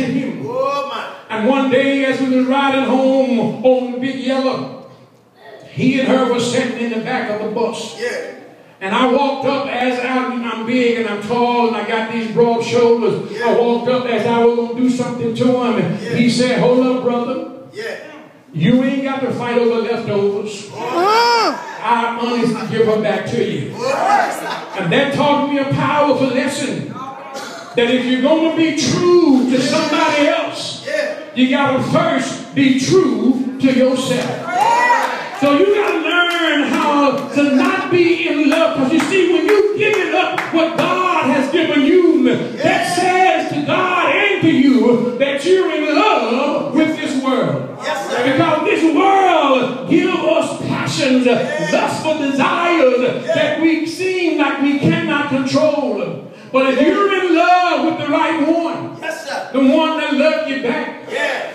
to him. And one day as we were riding home on the big yellow, he and her were sitting in the back of the bus. Yeah. And I walked up as I'm big and I'm tall and I got these broad shoulders. Yeah. I walked up as I was going to do something to him. And yeah. He said, hold up, brother. Yeah. You ain't got to fight over leftovers. I honestly give her back to you. And that taught me a powerful lesson. That if you're going to be true to somebody else, you got to first be true to yourself. So you got to learn how to not be in love. Because you see, when you give it up what God has given you, that says to God and to you that you're in love with this world. Because this world gives us passions, lustful desires that we seem like we cannot control. But if you're in love with the right one, the one that loves you back,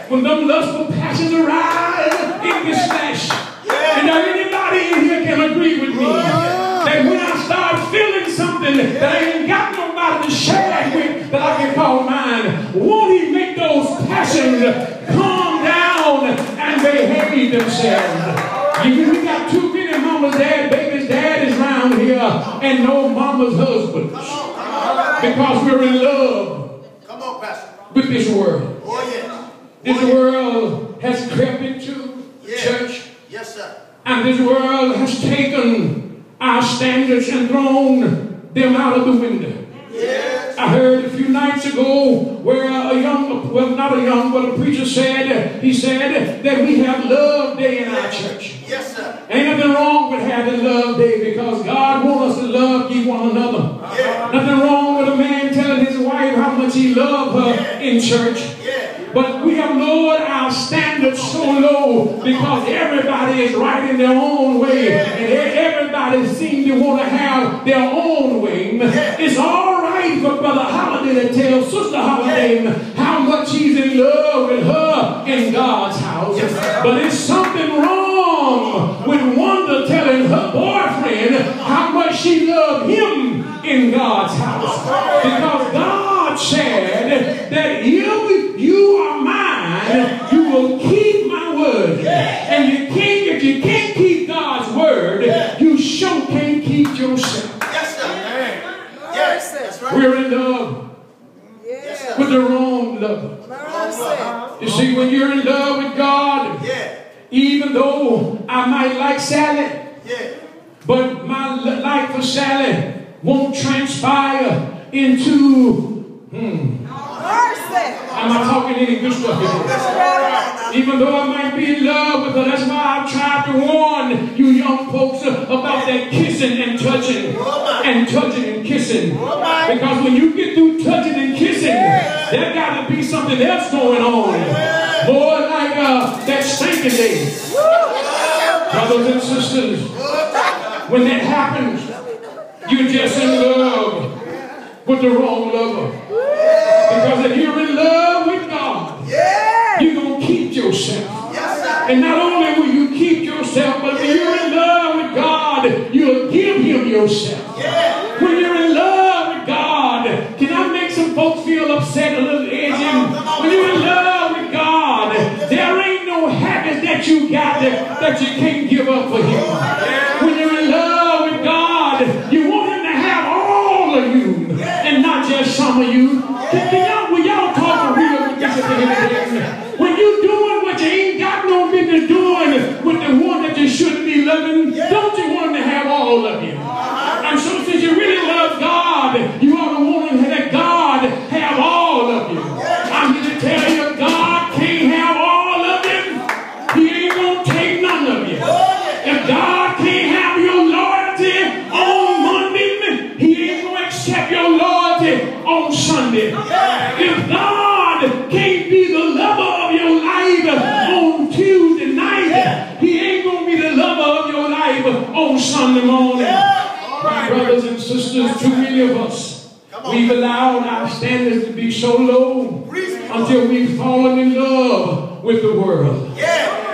when them lustful passions arise in this flesh, and now anybody in here can agree with me that when I start feeling something that I ain't got nobody to share it with that I can call mine, won't he make those passions calm down and behave themselves? We got too many mama's dad, baby's dad is around here and no mama's husbands. Because we're in love with this world. This world has crept into the church. Yes, sir. And this world has taken our standards and thrown them out of the window. Yes. I heard a few nights ago where a preacher said, he said that we have love day in our church. Yes, sir. Ain't nothing wrong with having love day because God wants us to love one another. Yeah. Nothing wrong with a man telling his wife how much he loves her in church. But we have lowered our standards so low because everybody is right in their own way. And everybody seems to want to have their own way. It's all right for Brother Holiday to tell Sister Holiday how much he's in love with her in God's house. But it's something wrong with Wanda telling her boyfriend how much she loved him in God's house. Because God said that if you are mine, you will keep my word. And if you can't keep God's word, you sure can't keep yourself. Yes, sir. Yes, that's right. We're in love with the wrong love. You see, when you're in love with God, even though I might like Sally, but my like for Sally won't transpire into am I talking any good stuff here? Even though I might be in love with her, that's why I've tried to warn you young folks about that kissing and touching and kissing. Because when you get through touching and kissing, there got to be something else going on. More like that stinking day. Brothers and sisters, when that happens, you're just in love with the wrong lover. Because if you're in love with God, you're going to keep yourself. And not only will you keep yourself, but when you're in love with God, you'll give him yourself. When you're in love with God, can I make some folks feel upset, a little edgy? When you're in love with God, there ain't no habits that you got that you can't give up for him. When you're in love with God, you want him to have all of you and not just some of you. Will y'all talk for real with this? When you doing what you ain't got no business doing with the one that you shouldn't be loving, don't you want him to have all of you? And so since you really love God, you ought to want him to let God have all of you. I'm here to tell you, God can't have all of you. He ain't going to take none of you. If God can't have your loyalty on Monday, he ain't going to accept your loyalty on Sunday. If God can't be the lover of your life on Tuesday night, he ain't going to be the lover of your life on Sunday morning. Brothers and sisters, too many of us, we've allowed our standards to be so low until we've fallen in love with the world.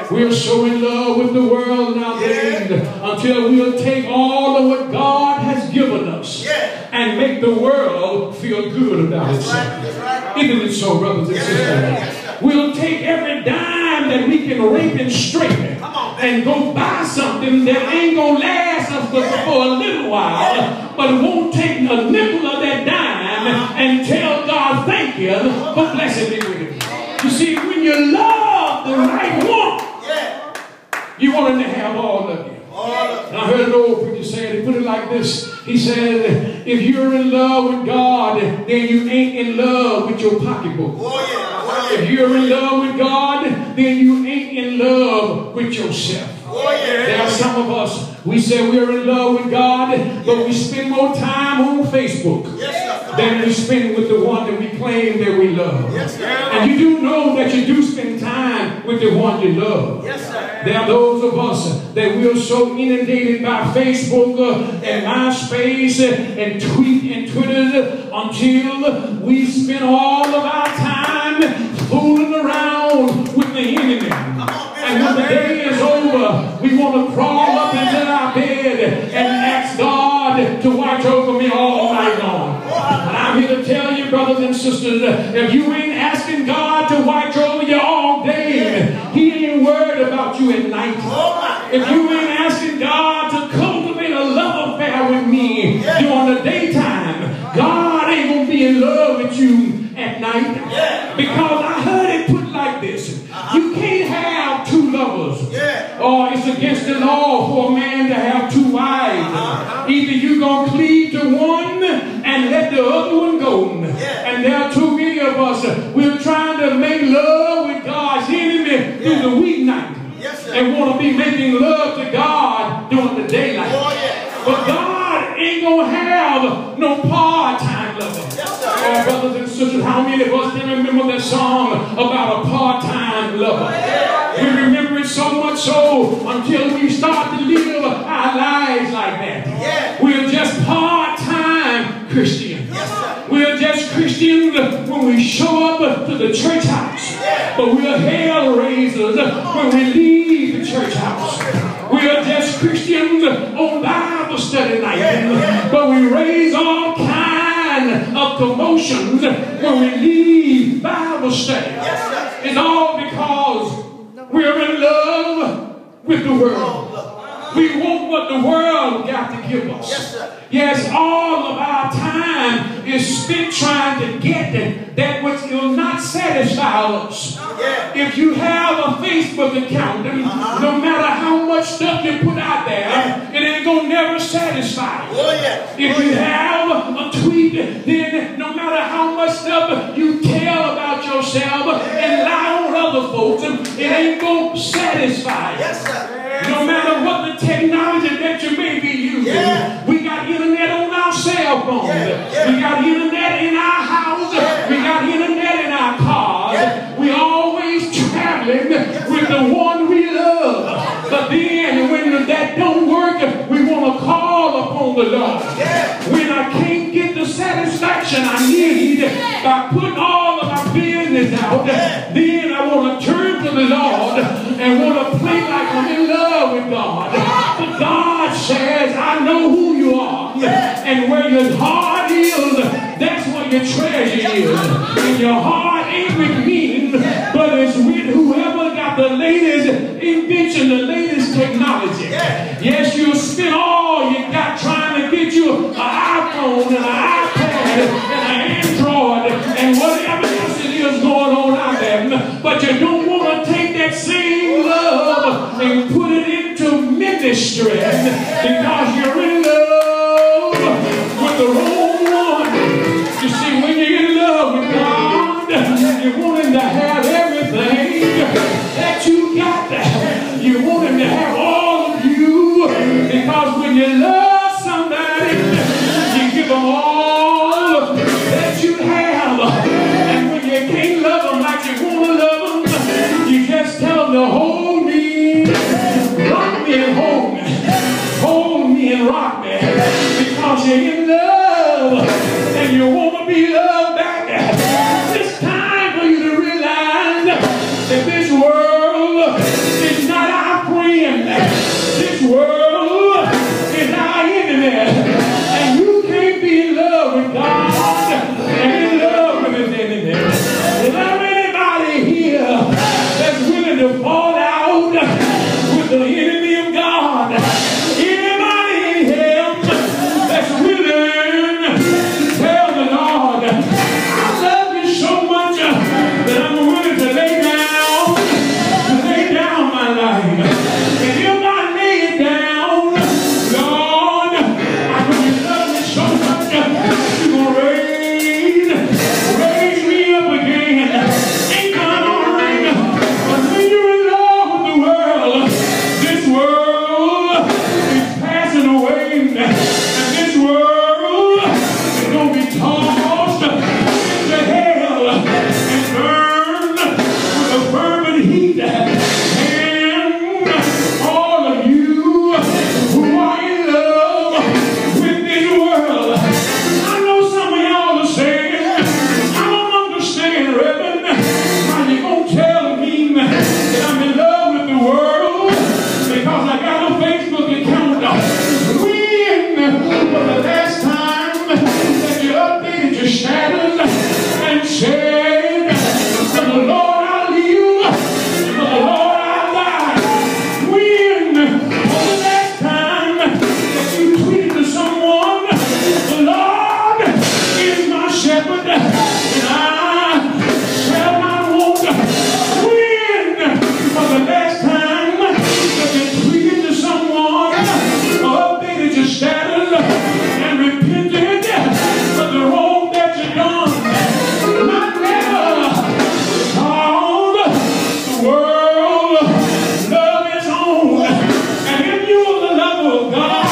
We're so in love with the world nowadays until we'll take all of what God has given us and make the world feel good about itself. Isn't it so, brothers and sisters? We'll take every dime that we can rape and straight and go buy something that ain't going to last us for a little while, but won't take a nickel of that dime and tell God thank you for blessing me with it. You see, when you love the right one, you want him to have all of you. And I heard an old preacher say it, he put it like this. He said, if you're in love with God, then you ain't in love with your pocketbook. If you're in love with God, then you ain't in love with yourself. There are some of us, we say we're in love with God, but we spend more time on Facebook than we spend with the one that we claim that we love. And you do know that you do spend time with the one you love. There are those of us that we're so inundated by Facebook and MySpace and tweet and Twitter until we spend all of our time fooling around with the internet. And when the day is over, we want to crawl up into our bed and ask God to watch over me all night long. And I'm here to tell you, brothers and sisters, if you ain't asking God to watch over you all day, He ain't worried about you at night. If you ain't asking God to cultivate a love affair with me during the daytime, God ain't going to be in love with you at night. Because I heard it put like this. You can't have two lovers. Or it's against the law for a man to have two wives. Either you're going to cleave to one and let the other one go. And there are too many of us, we're trying to make love with God's enemy through the weeknight. And want to be making love to God during the daylight. But God ain't going to have no part-time lover. Oh, brothers and sisters, how many of us can remember that song about a part-time lover? We remember it so much so until we start to live our lives like that. We're just part-time Christians. We're just Christians when we show up to the church house. But we're hell raisers when we leave the church house. We are just Christians on Bible study night. But we raise all kinds of commotions when we leave Bible study. It's all because we're in love with the world. We want what the world got to give us. Yes, all of our time is spent trying to get that which will not satisfy us. If you have a Facebook account, no matter how much stuff you put out there, it ain't going to never satisfy you. If you have a tweet, then no matter how much stuff you tell about yourself and lie on other folks, it ain't going to satisfy you. No matter what the technology that you may be using, we got internet on our cell phones. We got internet in our house. We got internet in our cars. We always traveling with the one we love. But then when that don't work, we want to call upon the Lord. When I can't get the satisfaction I need by putting all of my business out, then I want to turn to the Lord and want to play like I'm in love with God. But God says, I know who you are. And where your heart is, that's where your treasure is. And your heart ain't with me, but it's with whoever got the latest invention, the latest technology. Yes, you'll spend all you got trying to get you an iPhone and an iPad and an Android and whatever else it is going on out there. But you don't want to take that same love and put it into ministry because you're in love with the wrong one. You see, when you're in love with God, you want Him to have everything that you got. You want Him to have all of you because when you love somebody, you give them all that you have. And when you can't love them like you want to love them, you just tell them to hold me, rock me and hold me and rock Ain't God all right? But when you're in love with the world, this world is passing away. And this world is going to be tossed into hell and burned with a fervent heat. And all of you who are in love with this world, I know some of y'all are saying, I don't understand, Reverend, how you gonna tell me that I'm in love with the world because I got a Facebook account? When was the last time that you updated your status and said, for the Lord I live, for the Lord I die? When was the last time that you tweeted to someone, the Lord is my shepherd and I shall not want? When was the last time that you tweeted to someone or updated your status and repented for the wrong that you done? Not never, because the world love its own. And if you are the lover of God,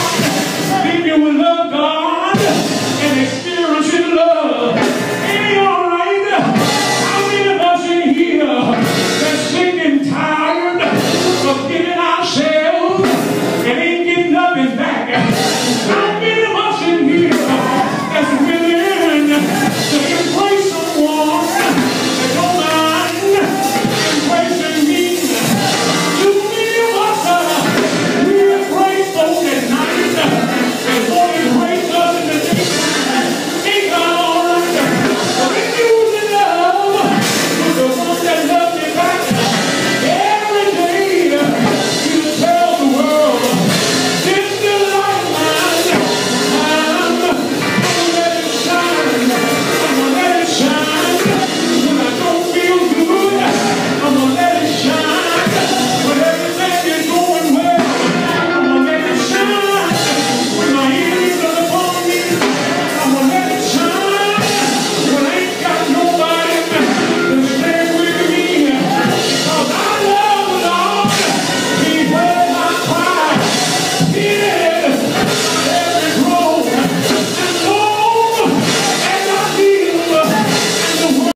then you will love God and experience His love. Ain't it all right? How many of us in here that's sick and tired of giving ourselves and ain't getting nothing back? How many of us in here that's willing to embrace someone that don't mind embracing me? Too many of us, we embrace folks at night and won't embrace us in the daytime. Ain't God all right? But if you're in love with the one that loves you back, every day you tell the world, this is the light mine. I'm gonna let it shine. I'm gonna let it shine when I don't feel good. I'm gonna let it shine when everything is going well. I'm gonna let it shine when my enemies are upon me. I'm gonna let it shine when I ain't got nobody to stand with me. Because I love the Lord. He heard my cry. He